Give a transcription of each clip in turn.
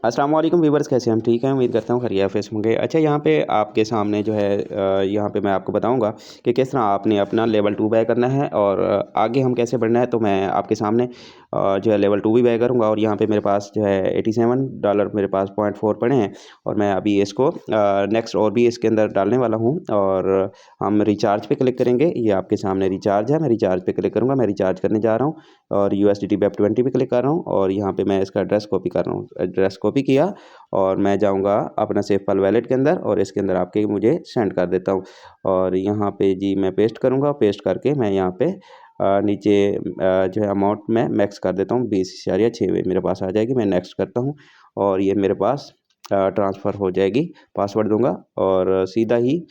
अस्सलाम वालेकुम व्यूवर्स, कैसे हैं हम? ठीक हैं, उम्मीद करता हूँ खैरियत से होंगे। अच्छा, यहाँ पे आपके सामने जो है यहाँ पे मैं आपको बताऊँगा कि किस तरह आपने अपना लेवल 2 बाय करना है और आगे हम कैसे बढ़ना है। तो मैं आपके सामने जो है लेवल 2 भी बाय करूँगा और यहाँ पे मेरे पास जो है $87 मेरे पास 0.4 पड़े हैं और मैं अभी इसको नेक्स्ट और भी इसके अंदर डालने वाला हूँ और हम रिचार्ज पे क्लिक करेंगे। ये आपके सामने रिचार्ज है, मैं रिचार्ज पे क्लिक करूँगा। मैं रिचार्ज करने जा रहा हूँ और USDT BEP20 पे क्लिक कर रहा हूँ और यहाँ पे मैं इसका एड्रेस कॉपी कर रहा हूँ। एड्रेस कॉपी किया और मैं जाऊँगा अपना सेफपाल वॉलेट के अंदर और इसके अंदर आपके मुझे सेंड कर देता हूँ और यहाँ पे जी मैं पेस्ट करूँगा। पेस्ट करके मैं यहाँ पे नीचे जो है अमाउंट में मैक्स कर देता हूँ 20.6 मेरे पास आ जाएगी। मैं नेक्स्ट करता हूँ और ये मेरे पास ट्रांसफ़र हो जाएगी। पासवर्ड दूंगा और सीधा ही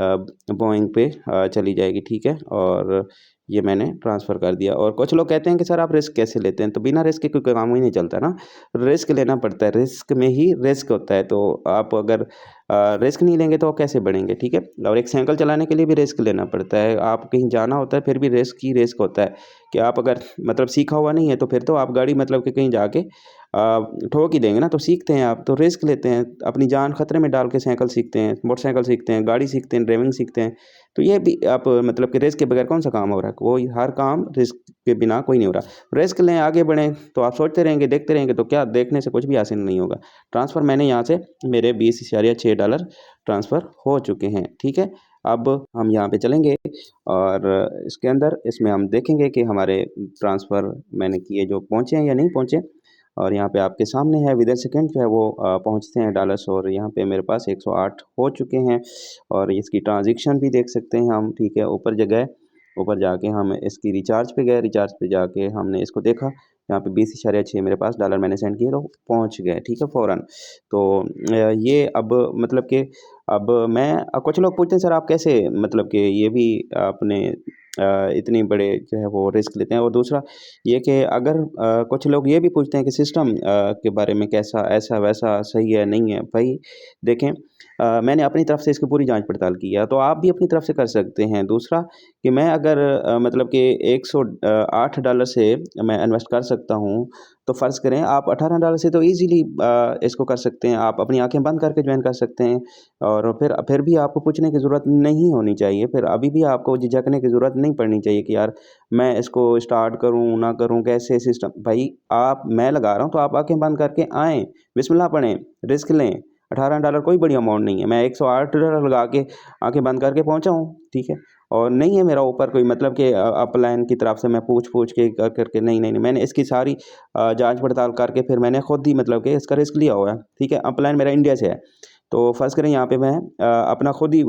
बोइंग पे चली जाएगी, ठीक है। और ये मैंने ट्रांसफ़र कर दिया। और कुछ लोग कहते हैं कि सर आप रिस्क कैसे लेते हैं? तो बिना रिस्क के कोई काम ही नहीं चलता ना। रिस्क लेना पड़ता है, रिस्क में ही रिस्क होता है। तो आप अगर रिस्क नहीं लेंगे तो आप कैसे बढ़ेंगे, ठीक है। और एक साइकिल चलाने के लिए भी रिस्क लेना पड़ता है। आप कहीं जाना होता है फिर भी रिस्क ही रिस्क होता है कि आप अगर मतलब सीखा हुआ नहीं है तो फिर तो आप गाड़ी मतलब कि कहीं जाके ठोक ही देंगे ना। तो सीखते हैं आप, तो रिस्क लेते हैं, अपनी जान खतरे में डाल के साइकिल सीखते हैं, मोटरसाइकिल सीखते हैं, गाड़ी सीखते हैं, ड्राइविंग सीखते हैं। तो ये भी आप मतलब कि रिस्क के बगैर कौन सा काम हो रहा है? कोई हर काम रिस्क के बिना कोई नहीं हो रहा। रिस्क लें, आगे बढ़ें। तो आप सोचते रहेंगे, देखते रहेंगे तो क्या देखने से कुछ भी हासिल नहीं होगा। ट्रांसफ़र मैंने यहाँ से मेरे $20.6 ट्रांसफ़र हो चुके हैं, ठीक है। अब हम यहाँ पे चलेंगे और इसके अंदर इसमें हम देखेंगे कि हमारे ट्रांसफ़र मैंने किए जो पहुँचे हैं या नहीं पहुँचे। और यहाँ पे आपके सामने है विद इन सेकंड जो है वो पहुँचते हैं डॉलर्स और यहाँ पे मेरे पास 108 हो चुके हैं और इसकी ट्रांज़ैक्शन भी देख सकते हैं हम, ठीक है। ऊपर जाके हम इसकी रिचार्ज पे गए, रिचार्ज पे जाके हमने इसको देखा, यहाँ पे 20.6 मेरे पास डॉलर मैंने सेंड किए तो पहुँच गए, ठीक है, फ़ौरन। तो ये अब मतलब कि अब मैं कुछ लोग पूछते हैं सर आप कैसे मतलब कि ये भी आपने इतनी बड़े जो है वो रिस्क लेते हैं। और दूसरा ये कि अगर कुछ लोग ये भी पूछते हैं कि सिस्टम के बारे में कैसा, ऐसा वैसा सही है नहीं है। भाई देखें, मैंने अपनी तरफ से इसकी पूरी जांच पड़ताल की है, तो आप भी अपनी तरफ से कर सकते हैं। दूसरा कि मैं अगर मतलब कि $108 से मैं इन्वेस्ट कर सकता हूँ, तो फ़र्ज़ करें आप $18 से तो ईज़िली इसको कर सकते हैं। आप अपनी आँखें बंद करके जॉइन कर सकते हैं और फिर भी आपको पूछने की ज़रूरत नहीं होनी चाहिए। फिर अभी भी आपको झिझकने की ज़रूरत नहीं पड़नी चाहिए कि यार मैं इसको स्टार्ट करूँ, ना करूँ, कैसे सिस्टम। भाई आप मैं लगा रहा हूँ तो आप आँखें बंद करके आएँ, बिस्मिल्लाह पढ़ें, रिस्क लें। $18 कोई बड़ी अमाउंट नहीं है। मैं $108 लगा के आँखें बंद करके पहुँचा हूँ, ठीक है। और नहीं है मेरा ऊपर कोई मतलब कि अपलाइन की तरफ से मैं पूछ-पूछ के कर करके नहीं, मैंने इसकी सारी जाँच पड़ताल करके फिर मैंने खुद ही मतलब कि इसका रिस्क लिया हुआ है, ठीक है। अपलाइन मेरा इंडिया से है। तो फ़र्ज़ करें यहाँ पे मैं अपना खुद ही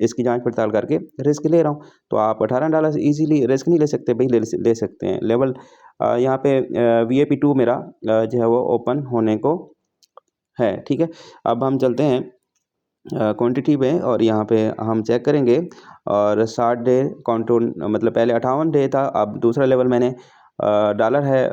इसकी जाँच पड़ताल करके रिस्क ले रहा हूँ। तो आप $18 से ईज़िली रिस्क नहीं ले सकते भई, ले सकते हैं। लेवल यहाँ पे VIP2 मेरा जो है वो ओपन होने को है, ठीक है। अब हम चलते हैं क्वांटिटी में और यहाँ पे हम चेक करेंगे और 60 डे काउंटडाउन मतलब पहले 58 डे था, अब दूसरा लेवल मैंने डॉलर है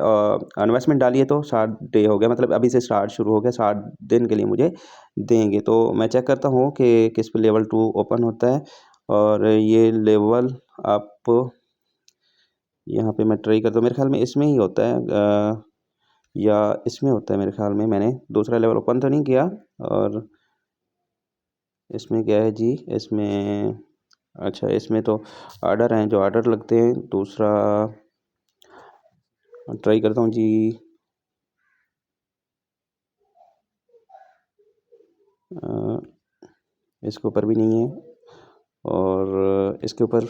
इन्वेस्टमेंट डाली है तो 60 डे हो गया, मतलब अभी से स्टार्ट शुरू हो गया, 60 दिन के लिए मुझे देंगे। तो मैं चेक करता हूँ कि किस पे लेवल 2 ओपन होता है और ये लेवल आप यहाँ पे मैं ट्राई करता हूँ, मेरे ख़्याल में इसमें ही होता है या इसमें होता है मेरे ख़्याल में। मैंने दूसरा लेवल ओपन तो नहीं किया और इसमें क्या है जी, इसमें अच्छा इसमें तो ऑर्डर हैं, जो ऑर्डर लगते हैं। दूसरा ट्राई करता हूँ जी। इसके ऊपर भी नहीं है और इसके ऊपर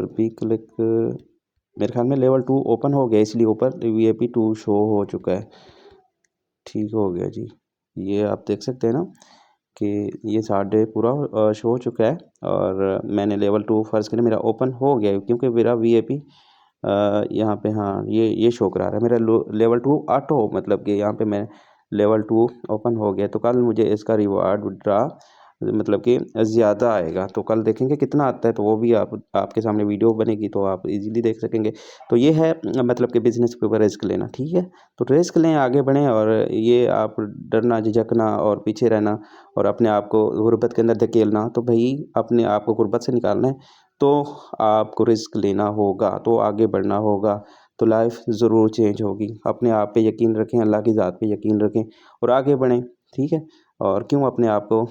भी क्लिक, मेरे ख्याल में लेवल 2 ओपन हो गया इसलिए ऊपर VIP2 शो हो चुका है। ठीक हो गया जी, ये आप देख सकते हैं ना कि ये 60 डे पूरा शो हो चुका है और मैंने लेवल 2 फ़र्ज़ करें मेरा ओपन हो गया है क्योंकि मेरा VIP यहाँ पे हाँ, ये शो करा रहा है मेरा लेवल 2 ऑटो, मतलब कि यहाँ पे मैं लेवल 2 ओपन हो गया। तो कल मुझे इसका रिवार्ड विथड्रॉ मतलब कि ज़्यादा आएगा, तो कल देखेंगे कितना आता है, तो वो भी आपके सामने वीडियो बनेगी तो आप इजीली देख सकेंगे। तो ये है मतलब कि बिज़नेस के ऊपर रिस्क लेना, ठीक है। तो रिस्क लें, आगे बढ़ें और ये आप डरना, झिझकना और पीछे रहना और अपने आप को गुर्बत के अंदर धकेलना, तो भाई अपने आप को गुर्बत से निकालना है तो आपको रिस्क लेना होगा, तो आगे बढ़ना होगा, तो लाइफ ज़रूर चेंज होगी। अपने आप पे यकीन रखें, अल्लाह की ज़ात पे यकीन रखें और आगे बढ़ें, ठीक है? और क्यों अपने आप को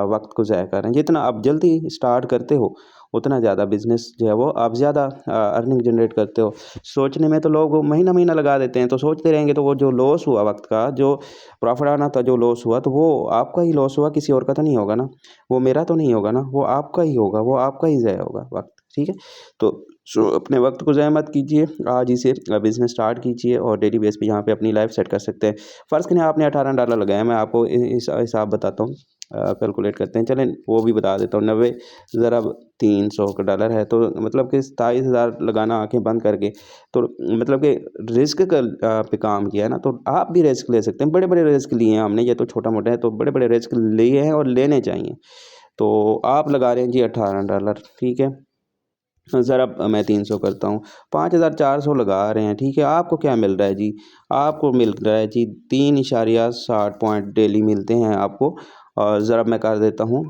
वक़्त को ज़ाया करें। जितना आप जल्दी स्टार्ट करते हो, उतना ज़्यादा बिज़नेस जो है वो आप ज़्यादा अर्निंग जनरेट करते हो। सोचने में तो लोग महीना-महीना लगा देते हैं, तो सोचते रहेंगे तो वो जो लॉस हुआ वक़्त का, जो प्रॉफ़िट आना था, जो लॉस हुआ, तो वो आपका ही लॉस हुआ, किसी और का तो नहीं होगा ना। वो मेरा तो नहीं होगा ना, वो आपका ही होगा, वो आपका ही ज़ाया होगा वक़्त, ठीक है? तो अपने वक़्त को ज़ाया मत कीजिए, आज ही से बिज़नेस स्टार्ट कीजिए और डेली बेस पे यहाँ पे अपनी लाइफ़ सेट कर सकते हैं। फ़र्ज़ करें आपने $18 लगाया, मैं आपको हिसाब बताता हूँ, कैलकुलेट करते हैं। चलें वो भी बता देता हूँ, 90 ज़रा $300 का डॉलर है, तो मतलब कि 27,000 लगाना आँखें बंद करके, तो मतलब कि रिस्क पे काम किया है ना, तो आप भी रिस्क ले सकते हैं। बड़े-बड़े रिस्क लिए हैं हमने, ये तो छोटा-मोटा है, तो बड़े-बड़े रिस्क लिए हैं और लेने चाहिए। तो आप लगा रहे हैं जी $18, ठीक है? ज़रा मैं 300 करता हूँ, 5,400 लगा रहे हैं, ठीक है? आपको क्या मिल रहा है जी? आपको मिल रहा है जी 3.60 पॉइंट डेली मिलते हैं आपको, और ज़रा मैं कर देता हूँ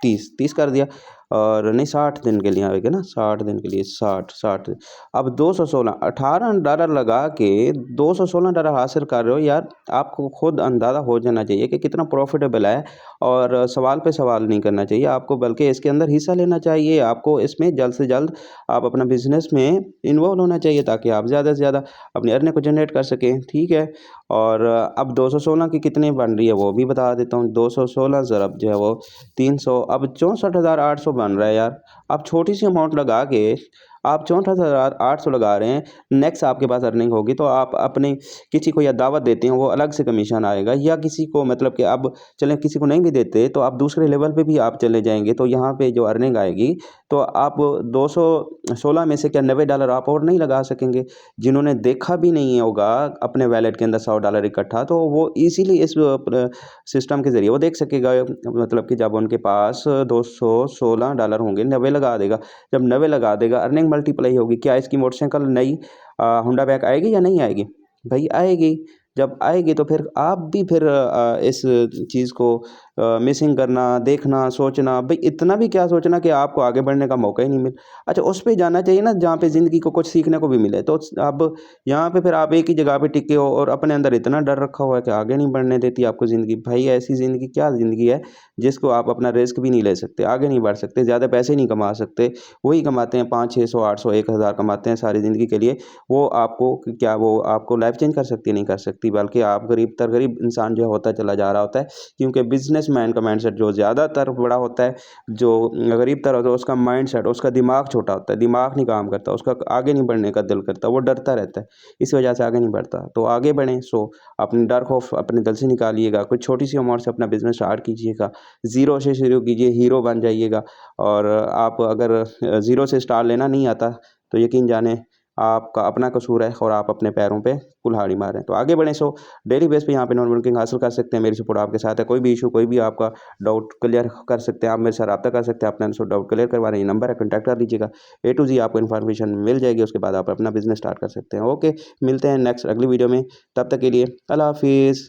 30 कर दिया, और नहीं 60 दिन के लिए आएगा ना, 60 दिन के लिए 60 अब 216 $18 लगा के $216 हासिल कर रहे हो यार, आपको खुद अंदाज़ा हो जाना चाहिए कि कितना प्रॉफ़िटेबल है, और सवाल पे सवाल नहीं करना चाहिए आपको, बल्कि इसके अंदर हिस्सा लेना चाहिए। आपको इसमें जल्द से जल्द आप अपना बिज़नेस में इन्वॉल्व होना चाहिए, ताकि आप ज़्यादा से ज़्यादा अपनी अर्निंग को जनरेट कर सकें, ठीक है? और अब 216 की कितनी बन रही है वो भी बता देता हूँ। 216 ज़रब जो है वो 300, अब 64,800 बन रहा है यार। आप छोटी सी अमाउंट लगा के आप 64,800 लगा रहे हैं। नेक्स्ट आपके पास अर्निंग होगी तो आप अपने किसी को या दावत देते हैं, वो अलग से कमीशन आएगा, या किसी को मतलब कि अब चलें किसी को नहीं भी देते तो आप दूसरे लेवल पे भी आप चले जाएँगे, तो यहाँ पे जो अर्निंग आएगी, तो आप 216 में से क्या $90 आप और नहीं लगा सकेंगे? जिन्होंने देखा भी नहीं होगा अपने वॉलेट के अंदर $100 इकट्ठा, तो वो ईज़िली इस सिस्टम के ज़रिए वो देख सकेगा, मतलब कि जब उनके पास $216 होंगे, 90 लगा देगा। जब 90 लगा देगा, अर्निंग मल्टीप्लाई होगी। क्या इसकी मोटरसाइकिल नई होंडा बैक आएगी या नहीं आएगी? भई आएगी। जब आएगी तो फिर आप भी फिर इस चीज़ को मिसिंग करना, देखना, सोचना, भई इतना भी क्या सोचना कि आपको आगे बढ़ने का मौका ही नहीं मिल, अच्छा उस पे जाना चाहिए ना जहाँ पे ज़िंदगी को कुछ सीखने को भी मिले। तो अब यहाँ पे फिर आप एक ही जगह पे टिके हो और अपने अंदर इतना डर रखा हुआ है कि आगे नहीं बढ़ने देती आपको ज़िंदगी। भाई ऐसी ज़िंदगी क्या ज़िंदगी है जिसको आप अपना रिस्क भी नहीं ले सकते, आगे नहीं बढ़ सकते, ज़्यादा पैसे नहीं कमा सकते। वही कमाते हैं 500, 600, 800, 1000 कमाते हैं सारी ज़िंदगी के लिए। वो आपको क्या वो आपको लाइफ़ चेंज कर सकती है? नहीं कर सकती, बल्कि आप गरीब तर गरीब इंसान जो होता चला जा रहा होता है, क्योंकि बिज़नेसमैन का माइंडसेट जो ज़्यादातर बड़ा होता है, जो गरीब तर होता है उसका माइंडसेट, उसका दिमाग छोटा होता है, दिमाग नहीं काम करता, उसका आगे नहीं बढ़ने का दिल करता, वो डरता रहता है, इस वजह से आगे नहीं बढ़ता। तो आगे बढ़ें, सो अपने डर खौफ अपने दिल से निकालिएगा, कोई छोटी-सी अमाउंट से अपना बिज़नेस स्टार्ट कीजिएगा, ज़ीरो से शुरू कीजिए, हीरो बन जाइएगा। और आप अगर ज़ीरो से स्टार्ट लेना नहीं आता, तो यकीन जानें आपका अपना कसूर है और आप अपने पैरों पे कुल्हाड़ी मारें। तो आगे बढ़ें, सो डेली बेस पे यहाँ पे नॉन बैंकिंग हासिल कर सकते हैं, मेरी सपोर्ट आपके साथ है। कोई भी इश्यू, कोई भी आपका डाउट क्लियर कर सकते हैं, आप मेरे से राब्ता कर सकते हैं, अपना डाउट क्लियर करवाना, ये नंबर है, कॉन्टैक्ट कर लीजिएगा। ए टू ज़ेड आपको इन्फॉर्मेशन मिल जाएगी, उसके बाद आप अपना बिज़नेस स्टार्ट कर सकते हैं। ओके, मिलते हैं नेक्स्ट अगली वीडियो में, तब तक के लिए अल्लाह हाफ़िज़।